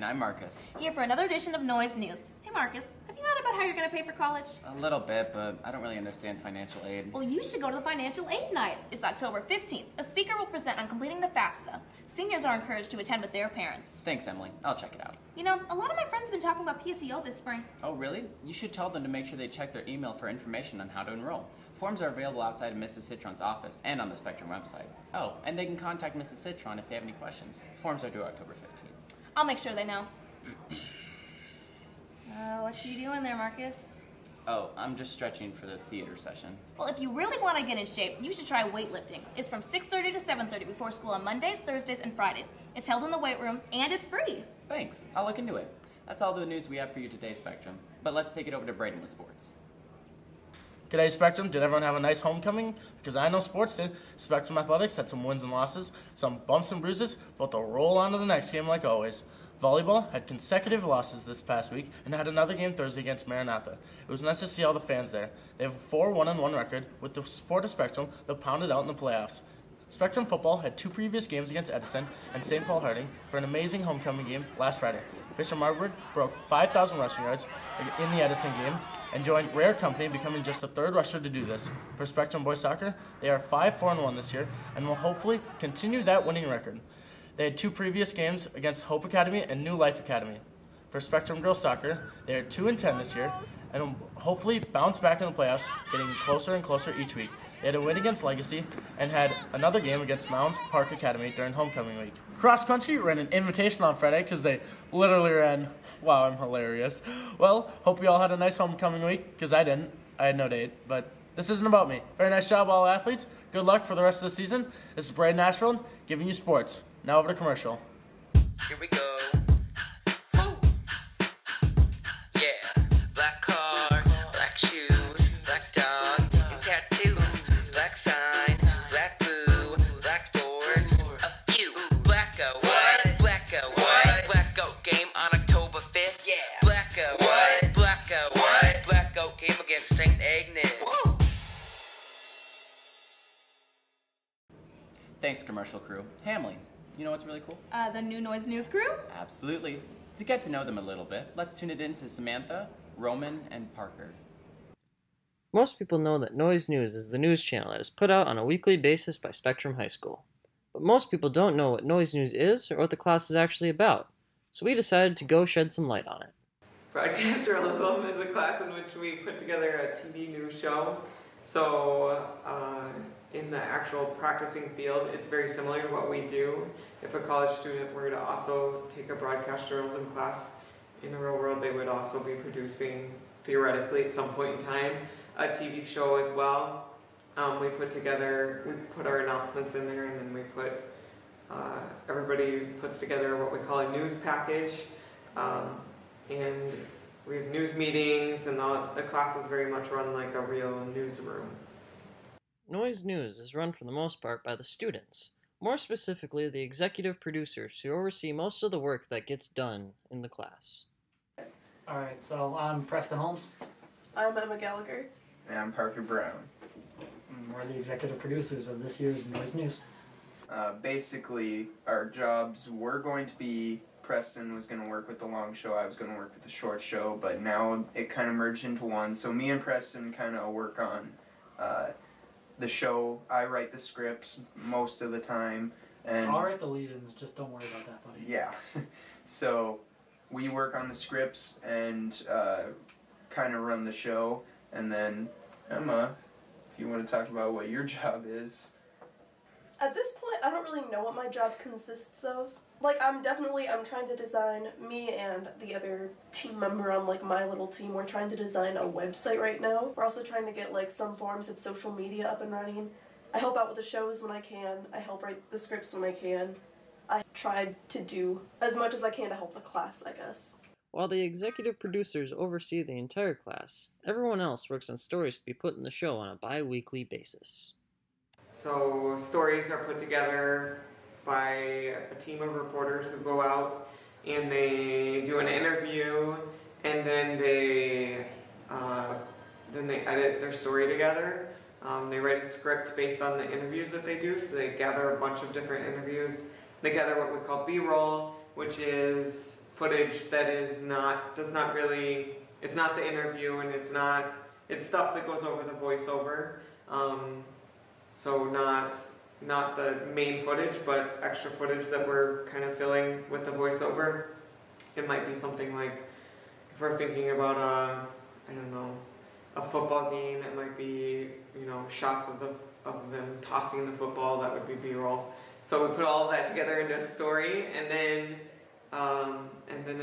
I'm Marcus. Here for another edition of Noise News. Hey Marcus, have you thought about how you're going to pay for college? A little bit, but I don't really understand financial aid. Well, you should go to the Financial Aid Night. It's October 15th. A speaker will present on completing the FAFSA. Seniors are encouraged to attend with their parents. Thanks, Emily. I'll check it out. You know, a lot of my friends have been talking about PSEO this spring. Oh, really? You should tell them to make sure they check their email for information on how to enroll. Forms are available outside of Mrs. Citron's office and on the Spectrum website. Oh, and they can contact Mrs. Citron if they have any questions. Forms are due October 15th. I'll make sure they know. What you doing there, Marcus? Oh, I'm just stretching for the theater session. Well, if you really want to get in shape, you should try weightlifting. It's from 6:30 to 7:30 before school on Mondays, Thursdays, and Fridays. It's held in the weight room, and it's free. Thanks. I'll look into it. That's all the news we have for you today, Spectrum. But let's take it over to Braden with sports. G'day, Spectrum. Did everyone have a nice homecoming? Because I know sports did. Spectrum Athletics had some wins and losses, some bumps and bruises, but they'll roll on to the next game like always. Volleyball had consecutive losses this past week and had another game Thursday against Maranatha. It was nice to see all the fans there. They have a 4-1-1 record. With the support of Spectrum, they'll pound it out in the playoffs. Spectrum football had 2 previous games against Edison and St. Paul Harding for an amazing homecoming game last Friday. Fisher Marburg broke 5,000 rushing yards in the Edison game and joined rare company, becoming just the 3rd rusher to do this. For Spectrum boys soccer, they are 5-4-1 this year and will hopefully continue that winning record. They had 2 previous games against Hope Academy and New Life Academy. For Spectrum girls soccer, they are 2-10 this year and will hopefully bounce back in the playoffs, getting closer and closer each week. They had a win against Legacy and had another game against Mounds Park Academy during homecoming week. Cross country ran an invitation on Friday because they literally ran, wow, I'm hilarious. Well, hope you all had a nice homecoming week, because I didn't. I had no date, but this isn't about me. Very nice job, all athletes. Good luck for the rest of the season. This is Braden Ashfield giving you sports. Now over to commercial. Here we go. Woo. Yeah. Black car, black shoes, black dog, and tattoos, black sign, black boo, black doors, a few. Blacko, what? Blacko, what? Blackout game on October 5th. Yeah. Blacko, what? Blacko, what? Blackout game against St. Agnes. Woo. Thanks, commercial crew. Hamley, you know what's really cool? The new Noise News crew? Absolutely. To get to know them a little bit, let's tune it in to Samantha, Roman, and Parker. Most people know that Noise News is the news channel that is put out on a weekly basis by Spectrum High School. But most people don't know what Noise News is or what the class is actually about, so we decided to go shed some light on it. Broadcast journalism is a class in which we put together a TV news show. So in the actual practicing field, it's very similar to what we do. If a college student were to also take a broadcast journalism class in the real world, they would also be producing, theoretically at some point in time, a TV show as well. We put our announcements in there, and then we put, everybody puts together what we call a news package. And we have news meetings, and the class is very much run like a real newsroom. Noise News is run for the most part by the students, more specifically the executive producers who oversee most of the work that gets done in the class. Alright, so I'm Preston Holmes. I'm Emma Gallagher. And I'm Parker Brown. And we're the executive producers of this year's Noise News. Basically, our jobs were going to be Preston was going to work with the long show, I was going to work with the short show, but now it kind of merged into one. So me and Preston kind of work on the show. I write the scripts most of the time. And I'll write the lead-ins, just don't worry about that, buddy. Yeah. So we work on the scripts and kind of run the show. And then, Emma, if you want to talk about what your job is. At this point, I don't really know what my job consists of. Like, I'm trying to design, me and the other team member on, like, my little team, we're trying to design a website right now. We're also trying to get, like, some forms of social media up and running. I help out with the shows when I can. I help write the scripts when I can. I try to do as much as I can to help the class, I guess. While the executive producers oversee the entire class, everyone else works on stories to be put in the show on a bi-weekly basis. So stories are put together by a team of reporters who go out and they do an interview, and then they edit their story together. They write a script based on the interviews that they do, so they gather a bunch of different interviews. They gather what we call B-roll, which is footage that does not really, it's not the interview, and it's stuff that goes over the voiceover. So not the main footage, but extra footage that we're kind of filling with the voiceover. It might be something like, if we're thinking about I don't know, a football game, it might be, shots of them tossing the football. That would be B-roll. So we put all of that together into a story, and then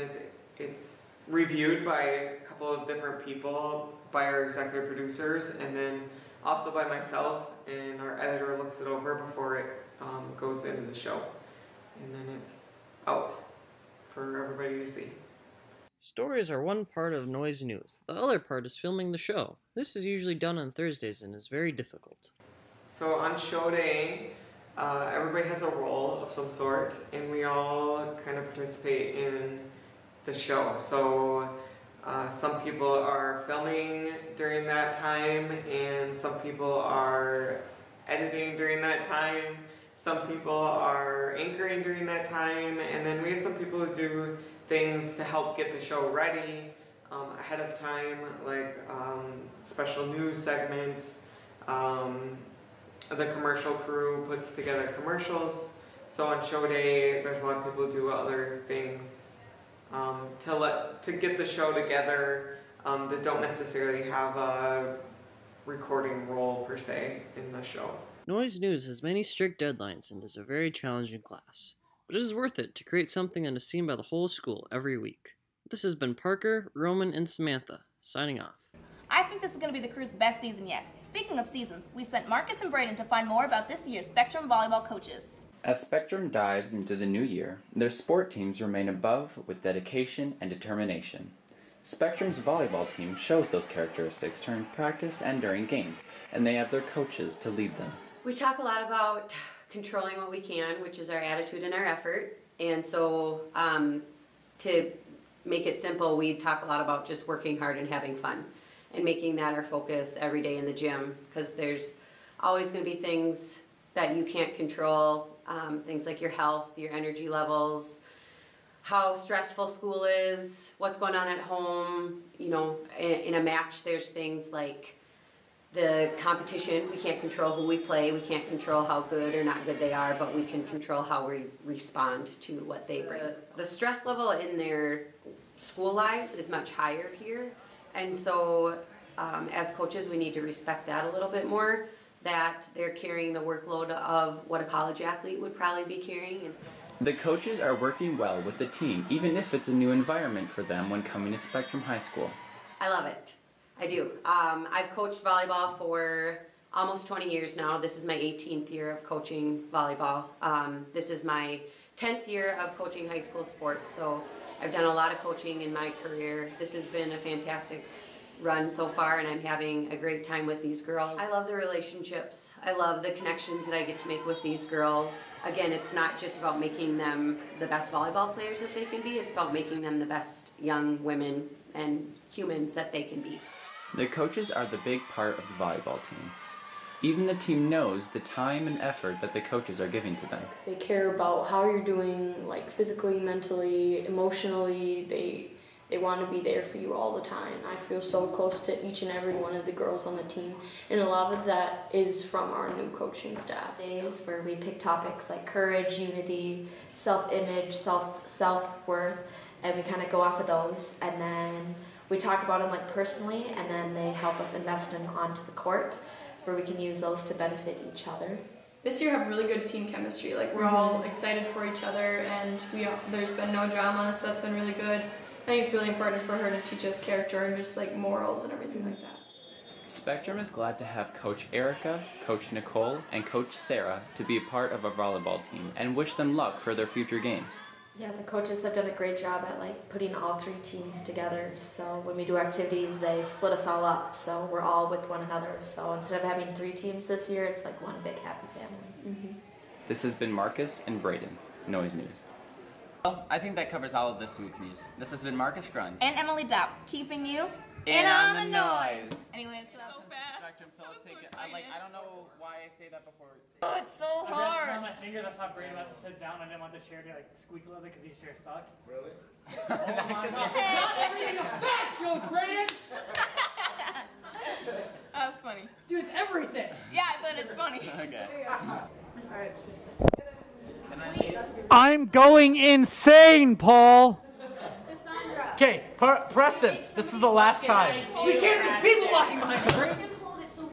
it's reviewed by a couple of different people, by our executive producers, and then also by myself, and our editor looks it over before it goes into the show. And then it's out for everybody to see. Stories are one part of Noise News. The other part is filming the show. This is usually done on Thursdays and is very difficult. So on show day, everybody has a role of some sort, and we all kind of participate in the show. So some people are filming during that time, and some people are editing during that time. Some people are anchoring during that time, and then we have some people who do things to help get the show ready ahead of time, like special news segments. The commercial crew puts together commercials. So on show day, there's a lot of people who do other things to get the show together that don't necessarily have a recording role per se in the show. Noise News has many strict deadlines and is a very challenging class, but it is worth it to create something that is seen by the whole school every week. This has been Parker, Roman, and Samantha, signing off. I think this is going to be the crew's best season yet. Speaking of seasons, we sent Marcus and Braden to find more about this year's Spectrum volleyball coaches. As Spectrum dives into the new year, their sport teams remain above with dedication and determination. Spectrum's volleyball team shows those characteristics during practice and during games, and they have their coaches to lead them. We talk a lot about controlling what we can, which is our attitude and our effort. And so to make it simple, we talk a lot about just working hard and having fun and making that our focus every day in the gym, because there's always going to be things that you can't control, things like your health, your energy levels, how stressful school is, what's going on at home. In a match, there's things like the competition. We can't control who we play. We can't control how good or not good they are, but we can control how we respond to what they bring. The stress level in their school lives is much higher here, and so as coaches, we need to respect that a little bit more, that they're carrying the workload of what a college athlete would probably be carrying. And so the coaches are working well with the team, even if it's a new environment for them when coming to Spectrum High School. I love it. I do. I've coached volleyball for almost 20 years now. This is my 18th year of coaching volleyball. This is my 10th year of coaching high school sports, so I've done a lot of coaching in my career. This has been a fantastic run so far, and I'm having a great time with these girls. I love the relationships. I love the connections that I get to make with these girls. Again, it's not just about making them the best volleyball players that they can be, it's about making them the best young women and humans that they can be. The coaches are the big part of the volleyball team. Even the team knows the time and effort that the coaches are giving to them. They care about how you're doing, like physically, mentally, emotionally. They want to be there for you all the time. I feel so close to each and every one of the girls on the team, and a lot of that is from our new coaching staff. Days where we pick topics like courage, unity, self-image, self-worth, and we kind of go off of those, and then we talk about them like personally, and then they help us invest them onto the court where we can use those to benefit each other. This year have really good team chemistry. Like we're all excited for each other, and there's been no drama, so that's been really good. I think it's really important for her to teach us character and just like morals and everything like that. Spectrum is glad to have Coach Erica, Coach Nicole, and Coach Sarah to be a part of our volleyball team and wish them luck for their future games. Yeah, the coaches have done a great job at like putting all three teams together. So when we do activities, they split us all up, so we're all with one another. So instead of having 3 teams this year, it's like one big happy family. This has been Marcus and Braden, Noise News. Well, I think that covers all of this week's news. This has been Marcus Grund and Emily Dopp, keeping you In on the noise. Anyways, so So Spectrum, so let's take it. I don't know why I say that before. Oh, it's so I hard. got my fingers. I saw Brayden about to sit down. I didn't want the chair to like squeak a little bit because these chairs suck. Really? Oh my god! Not everything a fact joke, Brayden. That was funny. Dude, it's everything. Yeah, but it's funny. Okay. Alright. I'm going insane, Paul. Okay, Preston, this is the last time. We can't just people walking behind us.